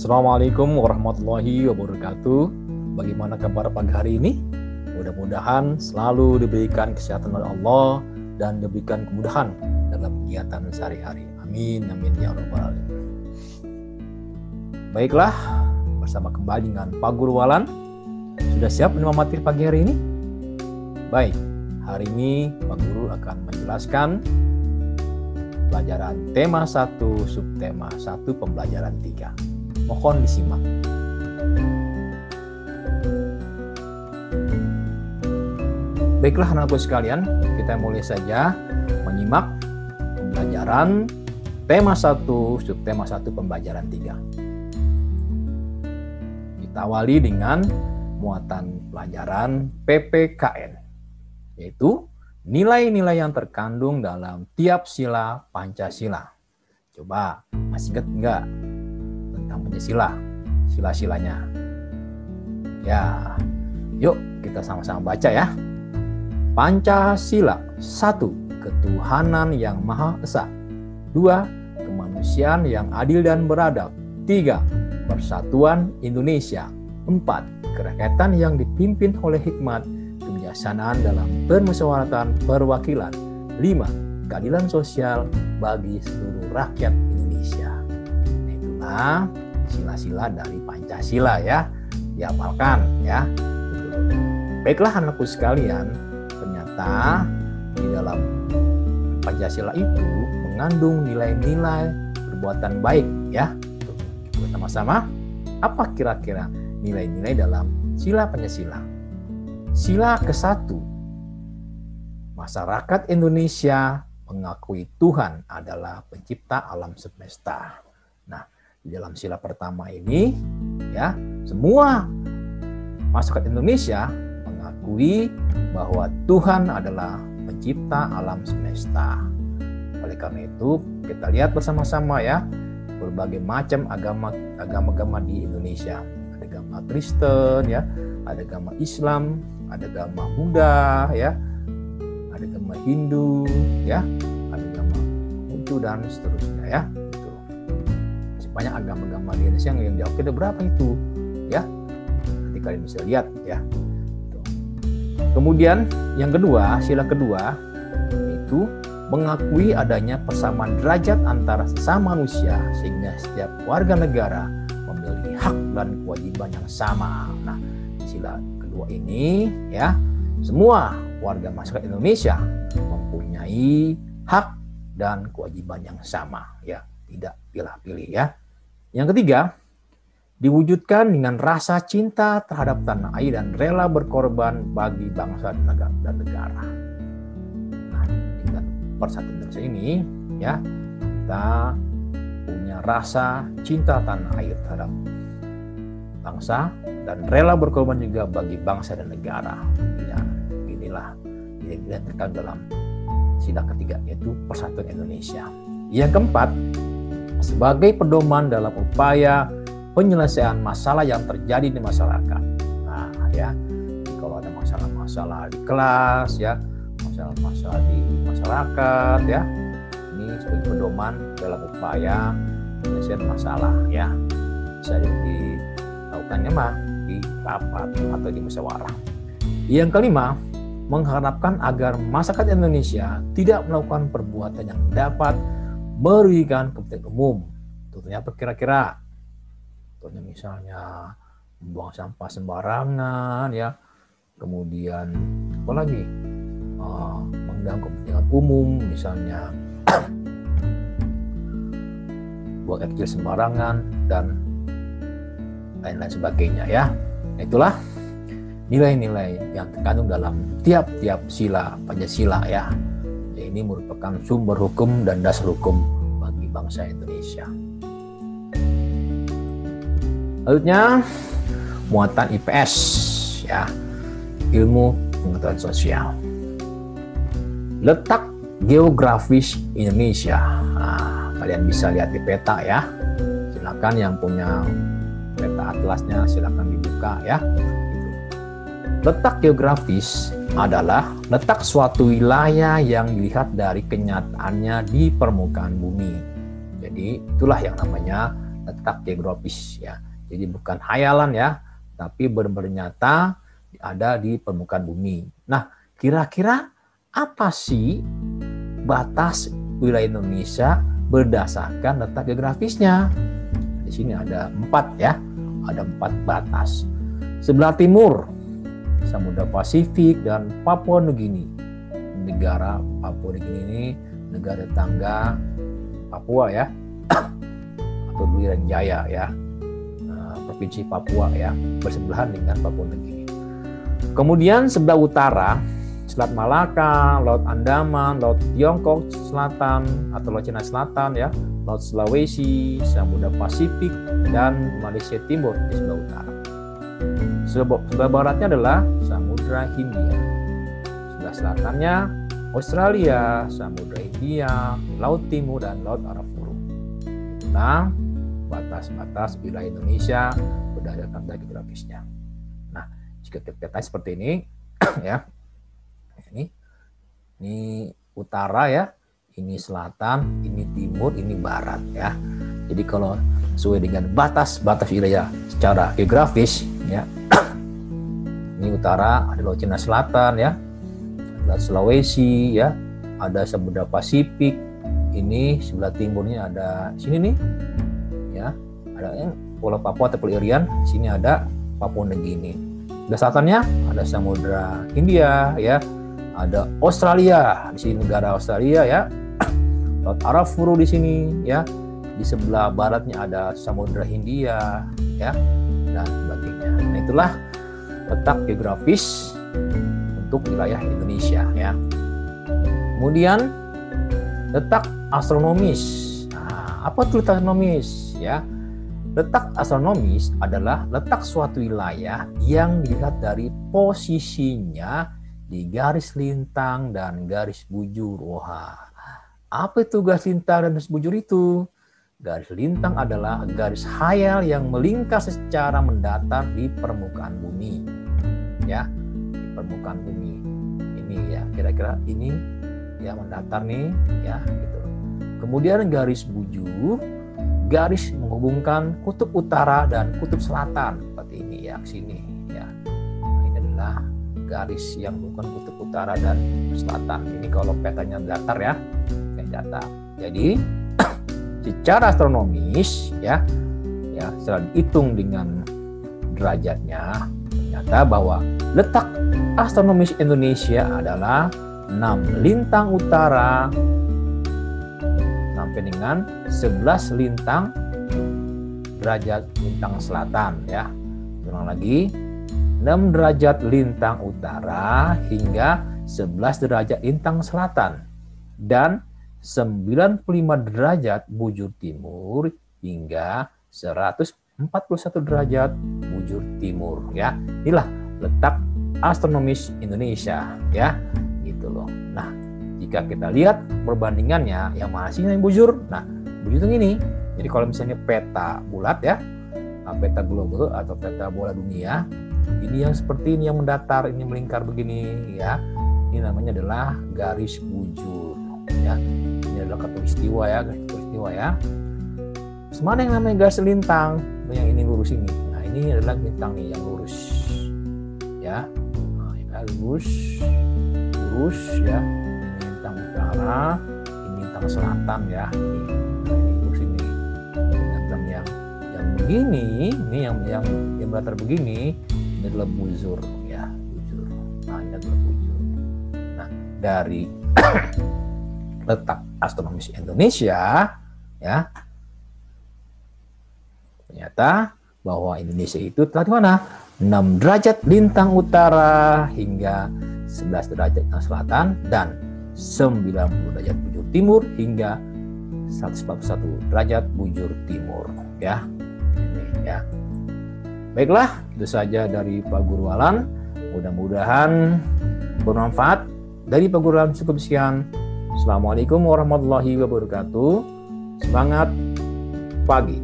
Assalamualaikum warahmatullahi wabarakatuh. Bagaimana kabar pagi hari ini? Mudah-mudahan selalu diberikan kesehatan oleh Allah dan diberikan kemudahan dalam kegiatan sehari-hari. Amin, amin ya rabbal alamin. Baiklah, bersama kembali dengan Pak Guru Walan. Sudah siap menerima materi pagi hari ini? Baik, hari ini Pak Guru akan menjelaskan pelajaran tema 1, subtema 1, pembelajaran 3. Mohon disimak. Baiklah anak-anakku sekalian, kita mulai saja menyimak pembelajaran tema 1, subtema 1, pembelajaran 3. Kita awali dengan muatan pelajaran PPKN, yaitu nilai-nilai yang terkandung dalam tiap sila Pancasila. Coba, masih ingat enggak tentang Pancasila? Sila-silanya. Ya, yuk kita sama-sama baca ya. Pancasila. 1. Ketuhanan yang Maha Esa. 2. Kemanusiaan yang adil dan beradab. 3. Persatuan Indonesia. 4. Kerakyatan yang dipimpin oleh hikmat, kebijaksanaan dalam permusyawaratan perwakilan. 5. Keadilan sosial bagi seluruh rakyat Indonesia. Itulah sila-sila dari Pancasila ya. Dihafalkan ya. Baiklah anakku sekalian, ternyata di dalam Pancasila itu mengandung nilai-nilai perbuatan baik ya. Bersama-sama, apa kira-kira nilai-nilai dalam sila Pancasila? Sila ke-1, masyarakat Indonesia mengakui Tuhan adalah pencipta alam semesta. Nah, di dalam sila pertama ini, ya, semua masyarakat Indonesia mengakui bahwa Tuhan adalah pencipta alam semesta. Oleh karena itu, kita lihat bersama-sama ya, berbagai macam agama di Indonesia. Ada agama Kristen ya, ada agama Islam, ada agama Buddha ya, ada agama Hindu ya, ada agama Konghucu dan seterusnya ya. Gitu. Masih banyak agama-agama di Indonesia yang diakui. Ada berapa itu ya? Nanti kalian bisa lihat ya. Gitu. Kemudian yang kedua, sila kedua itu mengakui adanya persamaan derajat antara sesama manusia sehingga setiap warga negara memiliki hak dan kewajiban yang sama. Nah, sila kedua ini ya, semua warga masyarakat Indonesia mempunyai hak dan kewajiban yang sama ya, tidak pilih-pilih ya. Yang ketiga, diwujudkan dengan rasa cinta terhadap tanah air dan rela berkorban bagi bangsa dan negara. Nah, dengan persatuan Indonesia ini ya, kita punya rasa cinta tanah air terhadap bangsa dan rela berkorban juga bagi bangsa dan negara. Ya, inilah yang terkandung dalam sila ketiga, yaitu persatuan Indonesia. Yang keempat, sebagai pedoman dalam upaya penyelesaian masalah yang terjadi di masyarakat. Nah, ya, kalau ada masalah-masalah di kelas ya, masalah-masalah di masyarakat ya, ini sebagai pedoman dalam upaya penyelesaian masalah ya, bisa dilakukannya di rapat atau di musyawarah. Yang kelima, mengharapkan agar masyarakat Indonesia tidak melakukan perbuatan yang dapat merugikan kepentingan umum. Tentunya apa kira-kira? Contohnya misalnya membuang sampah sembarangan ya, kemudian apa lagi? Mengganggu kepentingan umum, misalnya buang air kecil sembarangan dan lain-lain sebagainya ya. Itulah nilai-nilai yang terkandung dalam tiap-tiap sila Pancasila ya. Ini merupakan sumber hukum dan dasar hukum bagi bangsa Indonesia. Selanjutnya, muatan IPS ya, ilmu pengetahuan sosial. Letak geografis Indonesia. Nah, kalian bisa lihat di peta ya. Silakan yang punya peta atlasnya silakan dibuka ya. Letak geografis adalah letak suatu wilayah yang dilihat dari kenyataannya di permukaan bumi. Jadi itulah yang namanya letak geografis ya. Jadi bukan hayalan ya, tapi benar-benar nyata ada di permukaan bumi. Nah, kira-kira apa sih batas wilayah Indonesia berdasarkan letak geografisnya? Di sini ada 4 ya, ada 4 batas. Sebelah timur, Samudra Pasifik dan Papua Nugini. Negara Papua Nugini ini negara tetangga Papua ya, atau Irian Jaya ya, provinsi Papua ya, bersebelahan dengan Papua Nugini. Kemudian sebelah utara, Selat Malaka, Laut Andaman, Laut Tiongkok Selatan atau Laut Cina Selatan ya, Laut Sulawesi, Samudra Pasifik, dan Malaysia Timur di sebelah utara. Sebelah baratnya adalah Samudra Hindia. Sebelah selatannya Australia, Samudra Hindia, Laut Timur, dan Laut Arafura. Itulah batas-batas wilayah Indonesia berdasarkan letak geografisnya. Nah, jika kita lihat seperti ini ya. Ini utara ya, ini selatan, ini timur, ini barat ya. Jadi kalau sesuai dengan batas-batas wilayah secara geografis ya. Ini utara ada Laut Cina Selatan ya, ada Sulawesi ya, ada Samudra Pasifik. Ini sebelah timurnya ada sini nih ya, ada Pulau Papua atau Pulau Irian. Sini ada Papua Nugini. Sebelah selatannya ada Samudra Hindia ya, ada Australia, di sini negara Australia ya, Laut Arafura di sini ya, di sebelah baratnya ada Samudra Hindia ya, dan sebagainya. Nah, itulah letak geografis untuk wilayah Indonesia ya. Kemudian letak astronomis. Nah, apa itu letak astronomis ya? Letak astronomis adalah letak suatu wilayah yang dilihat dari posisinya di garis lintang dan garis bujur. Wah, apa itu garis lintang dan garis bujur itu? Garis lintang adalah garis khayal yang melingkar secara mendatar di permukaan bumi. Ya, di permukaan bumi. Ini ya, kira-kira ini ya mendatar nih, ya gitu. Kemudian garis bujur, garis menghubungkan kutub utara dan kutub selatan seperti ini ya, sini ya. Nah, ini adalah garis yang bukan kutub utara dan selatan. Ini kalau petanya datar ya, kayak datar. Jadi secara astronomis ya setelah dihitung dengan derajatnya, ternyata bahwa letak astronomis Indonesia adalah 6 lintang utara sampai dengan 11 lintang derajat lintang selatan ya. Ulang lagi, 6 derajat lintang utara hingga 11 derajat lintang selatan dan 95 derajat bujur timur hingga 141 derajat bujur timur ya. Inilah letak astronomis Indonesia ya, gitu loh. Nah, jika kita lihat perbandingannya, yang mana sih yang bujur? Nah, bujur itu ini. Jadi kalau misalnya peta bulat ya, peta global atau peta bola dunia, ini yang seperti ini yang mendatar, ini melingkar begini ya. Ini namanya adalah garis bujur ya. Ini adalah khatulistiwa ya, garis khatulistiwa ya. Semana yang namanya garis lintang, yang ini lurus ini. Nah, ini adalah lintang nih yang lurus ya. Nah, ini lurus ya. Ini lintang utara, ini lintang selatan ya. Ini lurus ini. Lintang yang begini, ini yang berlatar begini, ini adalah bujur ya, bujur. Nah, ini adalah bujur. Nah, dari letak astronomis Indonesia ya, ternyata bahwa Indonesia itu telah di mana? 6 derajat lintang utara hingga 11 derajat lintang selatan dan 90 derajat bujur timur hingga 141 derajat bujur timur ya. Ini ya. Baiklah, itu saja dari Pak Guru Alan. Mudah-mudahan bermanfaat. Dari Pak Guru Alan cukup sekian. Assalamualaikum warahmatullahi wabarakatuh. Semangat pagi.